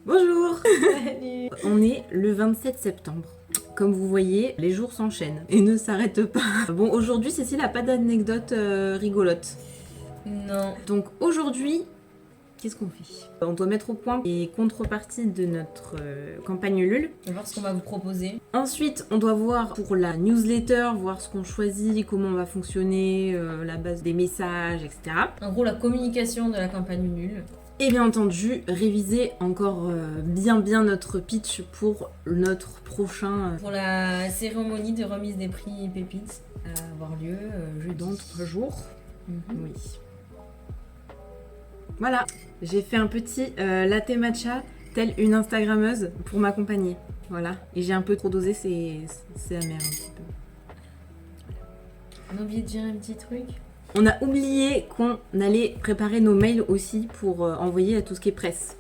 Bonjour. Salut. On est le 27 septembre. Comme vous voyez, les jours s'enchaînent et ne s'arrêtent pas. Bon, aujourd'hui, Cécile n'a pas d'anecdote rigolote. Non. Donc aujourd'hui, qu'est-ce qu'on fait? On doit mettre au point les contreparties de notre campagne Ulule. On va voir ce qu'on va vous proposer. Ensuite, on doit voir pour la newsletter, voir ce qu'on choisit, comment on va fonctionner, la base des messages, etc. En gros, la communication de la campagne nulle. Et bien entendu, réviser encore bien notre pitch pour notre prochain Pour la cérémonie de remise des prix Pépites à avoir lieu jeudi. dans 3 jours. Mhm. Oui. Voilà, j'ai fait un petit latte matcha, telle une Instagrammeuse, pour m'accompagner. Voilà, et j'ai un peu trop dosé, c'est amer un petit peu. On a oublié de dire un petit truc. On a oublié qu'on allait préparer nos mails aussi pour envoyer à tout ce qui est presse.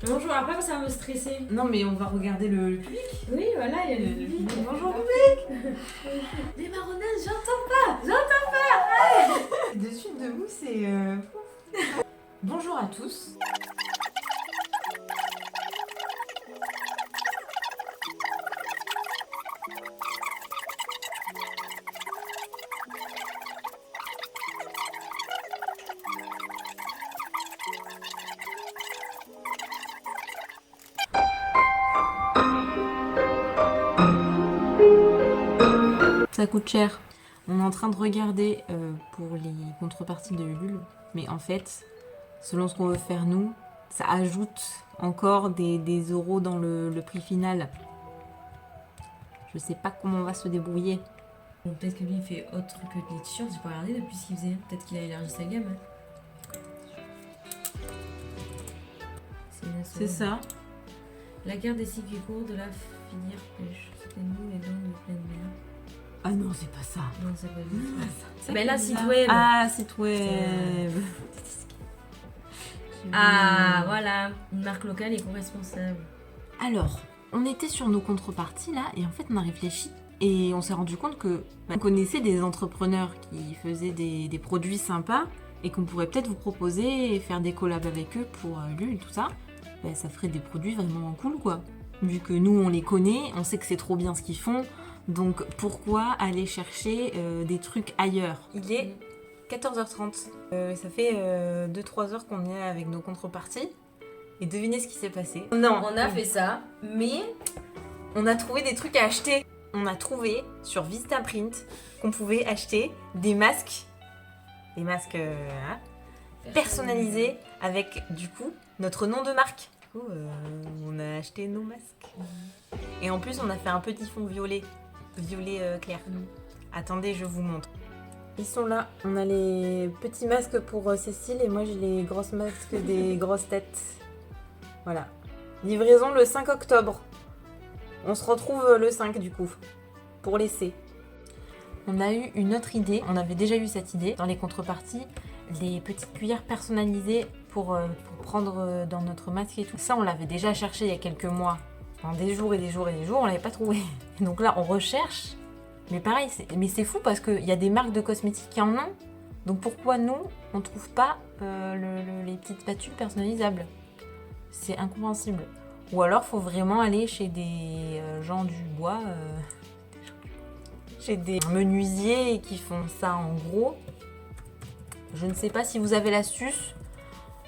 Bonjour, après ça va me stresser. Non mais on va regarder le public. Oui, voilà, il y a le public. Bonjour public. Les marronnaises, j'entends pas. De suite de vous, c'est... Bonjour à tous. Ça coûte cher. On est en train de regarder pour les contreparties de Ulule, mais en fait, selon ce qu'on veut faire nous, ça ajoute encore des euros dans le prix final. Je sais pas comment on va se débrouiller. Bon, peut-être que lui il fait autre que les t-shirts, j'ai pas regardé depuis ce qu'il faisait. Peut-être qu'il a élargi sa gamme. C'est ça. La guerre des cycles courts de la filière pêche. Soutenez-nous les dons de pleine mer. Ah non, c'est pas ça. Non, c'est pas du tout ça. C'est Ben là, bizarre. site web. Ah, site web. Ah, voilà. Une marque locale éco-responsable. Alors, on était sur nos contreparties là, et en fait on a réfléchi et on s'est rendu compte que on connaissait des entrepreneurs qui faisaient des produits sympas et qu'on pourrait peut-être vous proposer et faire des collabs avec eux pour Ulule et tout ça. Ben, ça ferait des produits vraiment cool quoi. Vu que nous on les connaît, on sait que c'est trop bien ce qu'ils font, donc pourquoi aller chercher des trucs ailleurs? Il est 14h30. Ça fait 2-3 heures qu'on est avec nos contreparties. Et devinez ce qui s'est passé. Non, On a fait ça, mais on a trouvé des trucs à acheter. On a trouvé sur Vistaprint qu'on pouvait acheter des masques. Des masques personnalisés avec du coup notre nom de marque. Du coup, on a acheté nos masques. Et en plus, on a fait un petit fond violet. Violet clair. Attendez, je vous montre. Ils sont là. On a les petits masques pour Cécile et moi j'ai les grosses masques des grosses têtes. Voilà. Livraison le 5 octobre. On se retrouve le 5 du coup, pour l'essai. On a eu une autre idée, on avait déjà eu cette idée dans les contreparties, les petites cuillères personnalisées pour prendre dans notre masque et tout. Ça, on l'avait déjà cherché il y a quelques mois, pendant des jours et des jours et des jours, on l'avait pas trouvé. Et donc là, on recherche, mais pareil, c'est fou parce qu'il y a des marques de cosmétiques qui en ont, donc pourquoi nous, on trouve pas les petites spatules personnalisables? C'est incompréhensible. Ou alors, faut vraiment aller chez des gens du bois, chez des menuisiers qui font ça en gros. Je ne sais pas si vous avez l'astuce.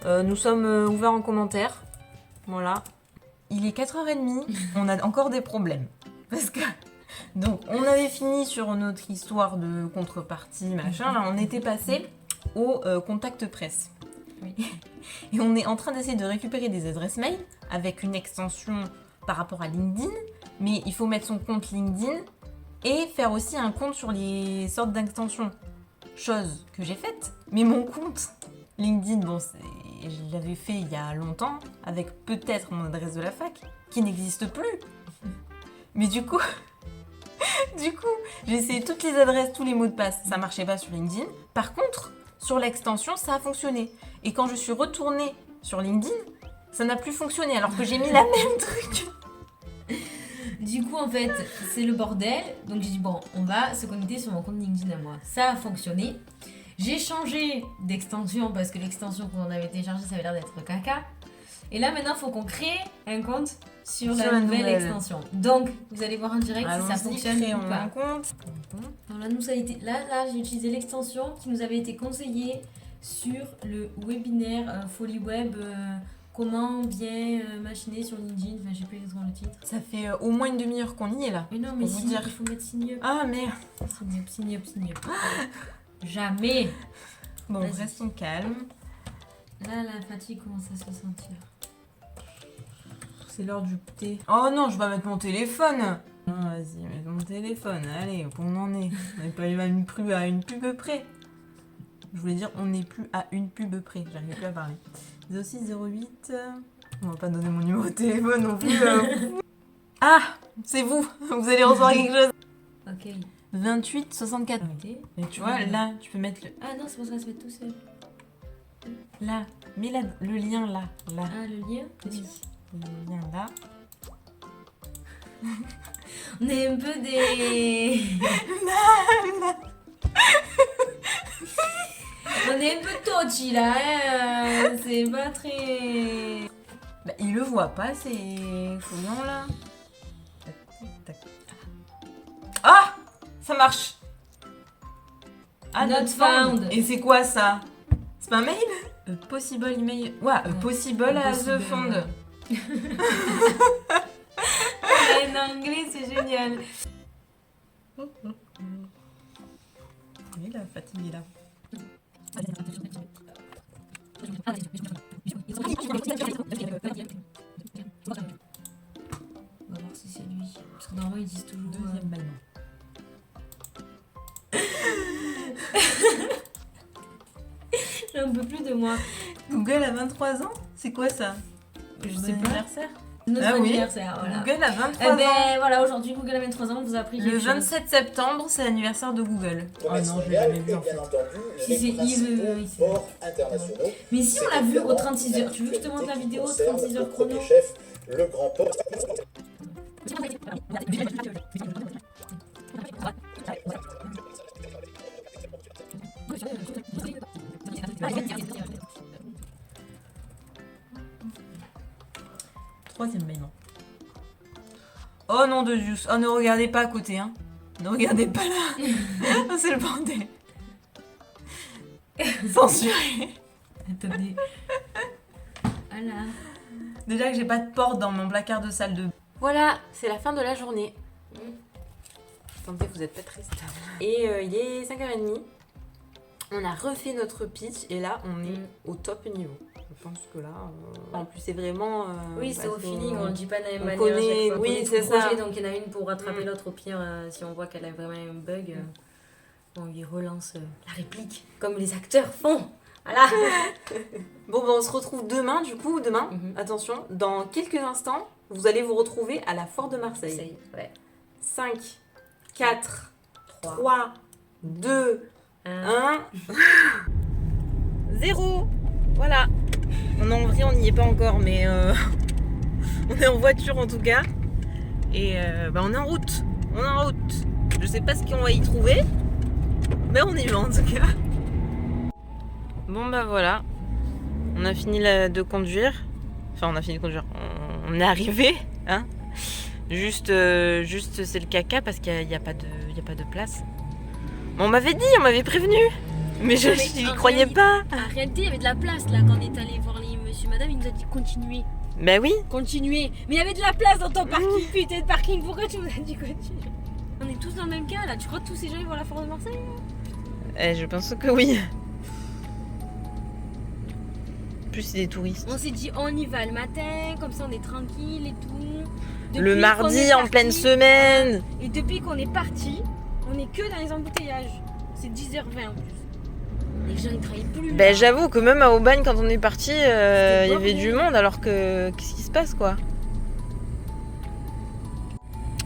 Nous sommes ouverts en commentaire. Voilà. Il est 4h30. On a encore des problèmes. Parce que... Donc, on avait fini sur notre histoire de contrepartie, machin. Là, on était passé au contact presse. Oui. Et on est en train d'essayer de récupérer des adresses mail avec une extension par rapport à LinkedIn, mais il faut mettre son compte LinkedIn et faire aussi un compte sur les sortes d'extensions. Chose que j'ai faite, mais mon compte LinkedIn, bon, je l'avais fait il y a longtemps avec peut-être mon adresse de la fac qui n'existe plus. Mais du coup, j'ai essayé toutes les adresses, tous les mots de passe, ça marchait pas sur LinkedIn. Par contre, sur l'extension, ça a fonctionné. Et quand je suis retournée sur LinkedIn, ça n'a plus fonctionné alors que j'ai mis la même truc. Du coup, en fait, c'est le bordel. Donc j'ai dit, bon, on va se connecter sur mon compte LinkedIn à moi. Ça a fonctionné. J'ai changé d'extension parce que l'extension qu'on avait téléchargée, ça avait l'air d'être caca. Et là, maintenant, il faut qu'on crée un compte sur la nouvelle extension. Donc, vous allez voir en direct si ça fonctionne ou pas. Alors là, là, j'ai utilisé l'extension qui nous avait été conseillée sur le webinaire Folie Web. Comment bien machiner sur LinkedIn. Enfin, j'ai plus exactement le titre. Ça fait au moins une demi-heure qu'on y est là. Mais non, mais il faut mettre sign up. Ah merde. Sign up. Jamais. Bon, restons calmes. Là, la fatigue commence à se sentir. C'est l'heure du thé. Oh non, je vais mettre mon téléphone. Non, vas-y, mets mon téléphone. Allez, on en est. On n'est pas à une pub près. Je voulais dire, on n'est plus à une pub près. J'arrive plus à parler. 0608. On va pas donner mon numéro de téléphone non plus. Ah, c'est vous. Vous allez recevoir quelque chose. Ok. 28 64. Okay. Et tu vois, là, tu peux mettre le... Ah non, c'est pour ça que ça se met tout seul. Là, mets le lien là. Ah, le lien? Oui. Le lien là. On est un peu des... On est un peu touchy là, hein. C'est pas très... Bah, il le voit pas, c'est fouillant là. Ah, ça marche. Ah, not found. Et c'est quoi ça? C'est pas un mail? Possible email. Ouais, possible as the found. En anglais, c'est génial. Oui, la fatigue est là. On va voir si c'est lui. Parce que normalement ils disent toujours. Deuxième ballon. J'en peux plus de moi. Google a 23 ans? C'est quoi ça? Je sais pas. Anniversaire? Notre Ah oui. anniversaire, voilà. Google a 23 ans. Ben voilà, aujourd'hui Google a 23 ans, on vous a appris Le quelque chose. 27 septembre, c'est l'anniversaire de Google. Ah non, je l'ai jamais vu en fait. Si c'est Yves, sports internationaux. Mais si on l'a vu au 36h, tu veux que je te montre la vidéo au 36h chrono? Chef, le grand port. Troisième mail. Oh non de Dieu. Oh, ne regardez pas à côté, hein. Ne regardez pas là. C'est le bordel. Censuré. Attendez. Voilà. Déjà que j'ai pas de porte dans mon placard de salle de... Voilà, c'est la fin de la journée. Attendez, vous êtes pas triste. Et il est 5h30. On a refait notre pitch et là, on est au top niveau. Je pense que là, en plus c'est vraiment... Oui, c'est au feeling, on le dit pas de la même manière. Connaît, on oui, connaît c'est tout le ça. projet, donc il y en a une pour rattraper l'autre au pire, si on voit qu'elle a vraiment un bug. On lui relance la réplique, comme les acteurs font. Voilà. Bon, ben, on se retrouve demain, du coup, attention, dans quelques instants, vous allez vous retrouver à la Foire de Marseille. Ouais. 5, 4, 3, 2, 1, 0. Voilà. En vrai, on n'y est pas encore, mais on est en voiture en tout cas. Et on est en route. On est en route. Je sais pas ce qu'on va y trouver, mais on y va en tout cas. Bon bah voilà, on a fini de conduire. Enfin, on a fini de conduire. On est arrivé, hein. Juste c'est le caca parce qu'il n'y a pas de place. Bon, on m'avait dit, on m'avait prévenu, mais je n'y croyais pas. En réalité, il y avait de la place là quand on est allé voir les monsieur madame, il nous a dit continuez. Bah oui. Continuez. Mais il y avait de la place dans ton parking, putain de parking, pourquoi tu nous as dit continuer? On est tous dans le même cas là, tu crois que tous ces gens ils vont à la Foire de Marseille? Je pense que oui. Plus c'est des touristes. On s'est dit on y va le matin, comme ça on est tranquille et tout. Le mardi en pleine semaine. Et depuis qu'on est parti, on est que dans les embouteillages. C'est 10h20 en plus. Les gens ils travaillent plus. Ben j'avoue que même à Aubagne quand on est parti, il y avait du monde alors que qu'est-ce qui se passe quoi?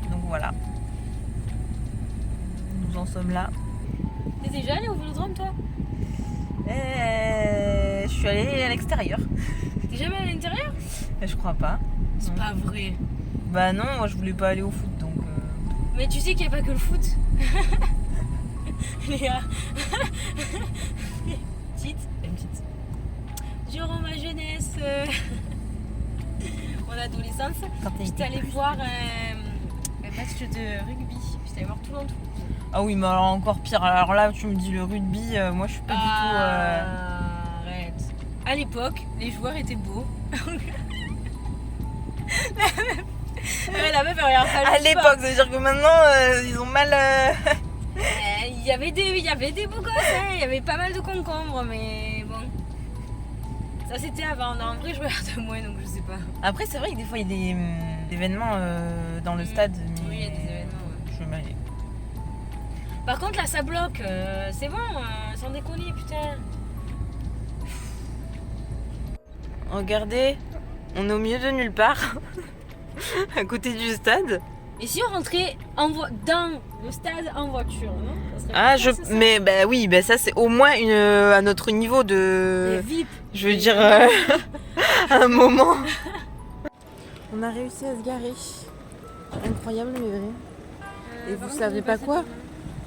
Donc voilà. Nous en sommes là. T'es déjà allé au Vélodrome toi? Je suis allée à l'extérieur. T'es jamais allé à l'intérieur? Je crois pas. C'est pas vrai. Bah non, moi je voulais pas aller au foot donc. Mais tu sais qu'il n'y a pas que le foot. Léa. Petite. Durant ma jeunesse, mon adolescence, j'étais allée voir un match de rugby. J'étais allée voir Toulon. Ah oui, mais alors encore pire. Alors là, tu me dis le rugby, moi je suis pas du tout. Arrête. À l'époque, les joueurs étaient beaux. La meuf, elle regarde pas le À sport. l'époque, ça veut dire que maintenant ils ont mal. Il y avait des beaux gosses, hein. Il y avait pas mal de concombres, mais bon. Ça c'était avant. Non, en vrai, je regarde moins, donc je sais pas. Après, c'est vrai que des fois il y a des événements dans le stade. Mais Oui, il y a des événements. Ouais. je veux mal aller. Par contre, là, ça bloque. C'est bon, sans déconner, putain. Regardez, on est au milieu de nulle part, à côté du stade. Et si on rentrait dans le stade en voiture, non? Ça serait Ah, pas ça. mais bah oui, bah ça c'est au moins à notre niveau Les de. VIP. Je veux dire, un moment. On a réussi à se garer. Incroyable, mais vrai. Et vous savez pas quoi?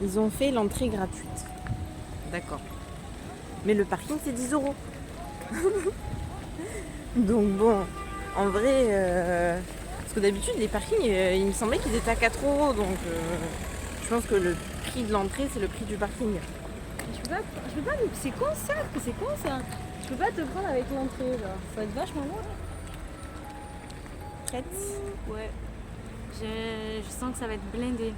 Ils ont fait l'entrée gratuite. D'accord. Mais le parking c'est 10 €. Donc bon, en vrai, parce que d'habitude les parkings, il me semblait qu'ils étaient à 4 €. Donc je pense que le prix de l'entrée c'est le prix du parking. Je peux pas, c'est con ça, Je peux pas te prendre avec l'entrée, genre. Ça va être vachement loin. Prête? Ouais. Je sens que ça va être blindé.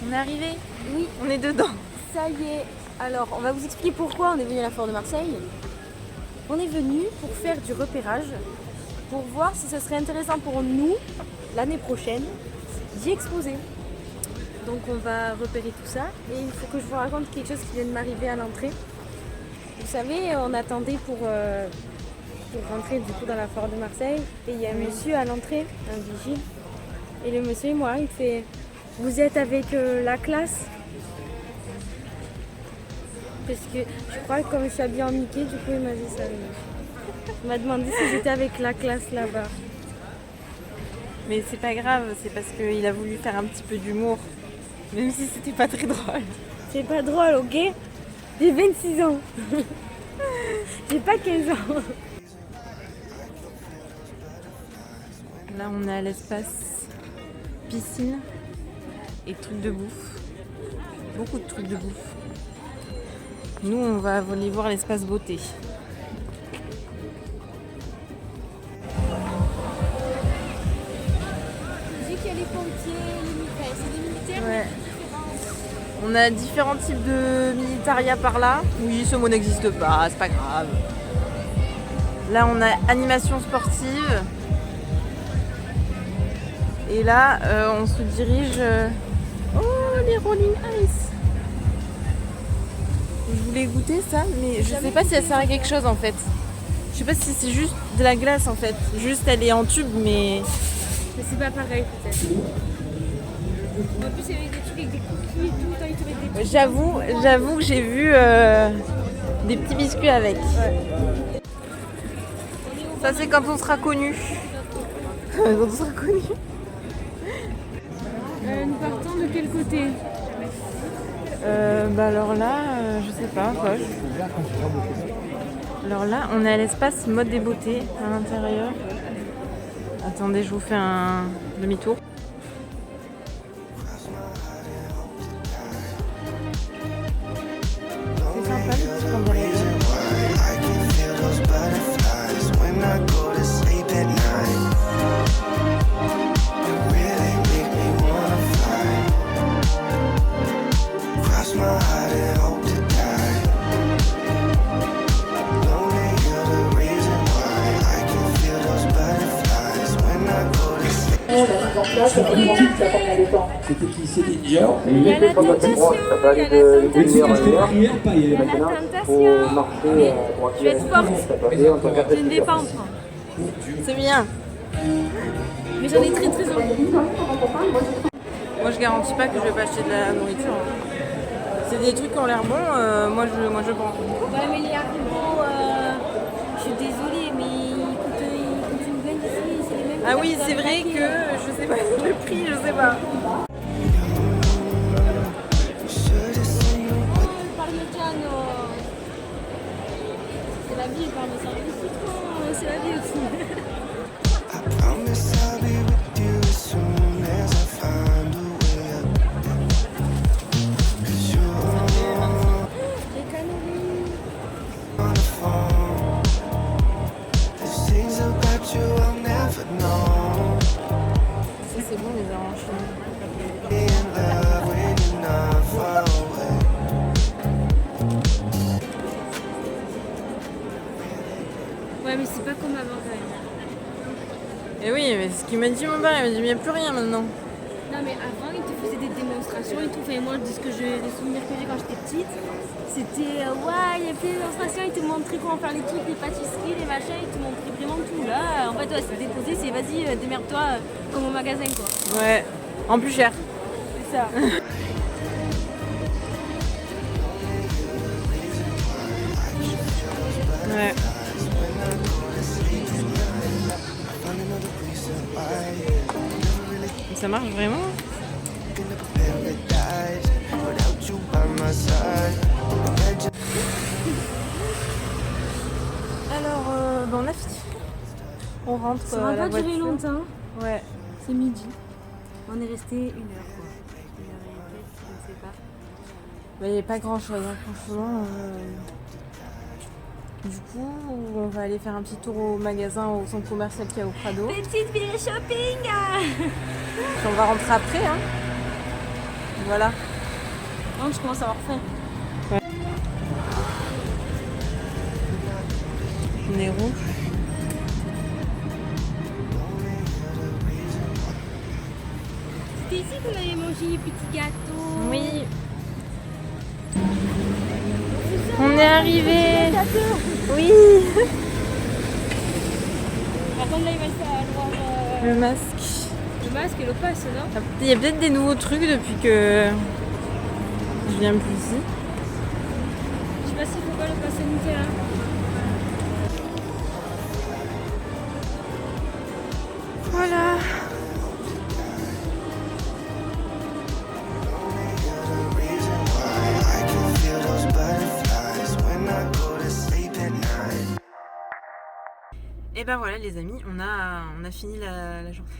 On est arrivé? Oui, On est dedans. ça y est. Alors, on va vous expliquer pourquoi on est venu à la Foire de Marseille. On est venu pour faire du repérage, pour voir si ce serait intéressant pour nous, l'année prochaine, d'y exposer. Donc on va repérer tout ça et il faut que je vous raconte quelque chose qui vient de m'arriver à l'entrée. Vous savez, on attendait pour rentrer du coup dans la Foire de Marseille et il y a un monsieur à l'entrée, un vigile. Et le monsieur, moi, il fait « Vous êtes avec la classe ?» Parce que je crois que comme je suis habillée en Mickey, du coup il m'a dit ça. Il m'a demandé si j'étais avec la classe là-bas. Mais c'est pas grave, c'est parce qu'il a voulu faire un petit peu d'humour. Même si c'était pas très drôle. C'est pas drôle, ok? J'ai 26 ans. J'ai pas 15 ans. Là on est à l'espace piscine et trucs de bouffe. Beaucoup de trucs de bouffe. Nous on va aller voir l'espace beauté. J'ai qu'il y a les pompiers, les militaires. C'est des militaires Ouais. différents. On a différents types de militaria par là. Oui, ce mot n'existe pas, c'est pas grave. Là on a animation sportive. Et là on se dirige. Oh les rolling ice! Je voulais goûter ça, mais je sais pas si ça sert à quelque chose en fait. Je sais pas si c'est juste de la glace en fait. Juste elle est en tube, mais. Mais c'est pas pareil peut-être. En plus il y avait des trucs avec des cookies et tout, toi il te met des trucs. J'avoue que j'ai vu des petits biscuits avec. Ça c'est quand on sera connu. Quand on sera connu. Nous partons de quel côté? Bah alors là, je sais pas quoi. Alors là, on est à l'espace mode des beautés à l'intérieur. Attendez, je vous fais un demi-tour. C'est sympa le petit cambouis. C'était qui? C'était Ninja. Il y a la tentation, il y a la tentation. Mais je vais être forte. Je ne vais pas en prendre. C'est bien. Mais j'en ai très très envie. Moi je garantis pas que je vais pas acheter de la nourriture. C'est des trucs qui ont l'air bons, moi je prends. Ouais mais les haricots, je Ah oui, c'est vrai que je sais pas le prix, je sais pas. Parmigiano. C'est la vie, le parmesan. C'est la vie aussi. I promise I'll be with you as soon as I find a way up. 'Cause you're Les calories. on the phone. There's things about you I'll never know. Ça c'est bon les arancines. Be in love when you're not far away. Ouais, mais c'est pas comme avant quand même. Et oui, mais ce qu'il m'a dit mon père, il m'a dit il n'y a plus rien maintenant. Non, mais avant, ils te faisaient des démonstrations et tout. Enfin, moi, de ce que les souvenirs que j'ai quand j'étais petite, c'était ouais, il y a plein de démonstrations, ils te montraient comment faire les trucs, les pâtisseries, les machins, ils te montraient vraiment tout. Là, en fait, ouais, c'est déposé, c'est vas-y, démerde-toi comme au magasin quoi. Ouais, en plus cher. C'est ça. Ouais. Ça marche vraiment? Paradise without you by my side. Alors, on a fini. On rentre Ça à va la pas durer voiture. longtemps. Ouais. C'est midi. On est resté 1 heure quoi. 1 heure et quelques, je ne sais pas. Il n'y avait pas grand chose, franchement. Du coup, on va aller faire un petit tour au magasin, au centre commercial qu'il y a au Prado. Petite ville shopping. Puis on va rentrer après. Hein. Voilà. Non, je commence à avoir faim. On est rouge. C'était ici qu'on avait mangé les petits gâteaux. Oui. On est arrivé. Oui. Par contre, là, il va falloir Le masque. le masque et le passe, non? Il y a peut-être des nouveaux trucs depuis que je viens plus ici. Je sais pas s'il faut pas le passe sanitaire. Voilà. I can feel those butterflies when I go to sleep at night. Et ben voilà les amis, on a fini la journée.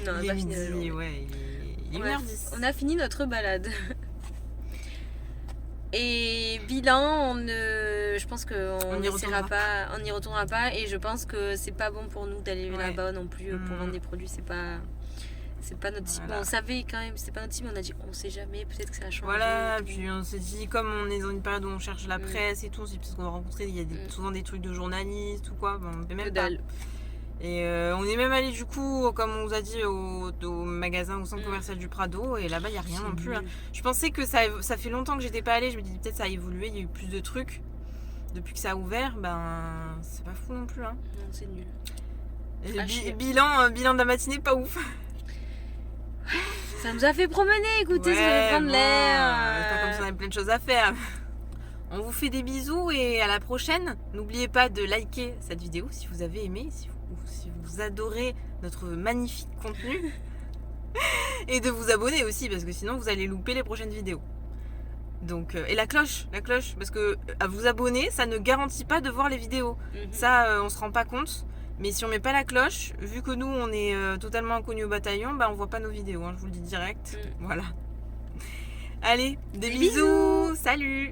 Non, on Il a est pas fini la midi, journée. ouais, il est On a- 1h10. On a fini notre balade. Et bilan, je pense qu'on On y n'essaiera retournera pas, on n'y retournera pas, et je pense que c'est pas bon pour nous d'aller Ouais. là-bas non plus pour vendre des produits, c'est pas notre cible. Voilà. On savait quand même, c'est pas notre cible, on a dit on sait jamais, peut-être que ça a changé. Voilà, et tout. puis on s'est dit, comme on est dans une période où on cherche la presse et tout, c'est parce qu'on va rencontrer, il y a souvent des trucs de journalistes ou quoi, bon, on fait même Que pas. dalle. Et on est même allé du coup, comme on vous a dit, au magasin, au centre commercial du Prado, et là-bas il n'y a rien non plus. Hein. Je pensais que ça fait longtemps que j'étais pas allée, je me dis peut-être ça a évolué, il y a eu plus de trucs. Depuis que ça a ouvert, ben c'est pas fou non plus. Hein. Non, c'est nul. Et Ah, chier. bilan de la matinée, pas ouf. Ça nous a fait promener, écoutez, ça fait prendre bon, l'air. c'est pas comme ça, on a plein de choses à faire. On vous fait des bisous et à la prochaine. N'oubliez pas de liker cette vidéo si vous avez aimé, si vous adorez notre magnifique contenu. Et de vous abonner aussi, parce que sinon vous allez louper les prochaines vidéos. Donc, et la cloche, parce que à vous abonner, ça ne garantit pas de voir les vidéos. Ça, on se rend pas compte. Mais si on met pas la cloche, vu que nous on est totalement inconnus au bataillon, bah on voit pas nos vidéos, hein, je vous le dis direct. Voilà. Allez, des bisous. Salut.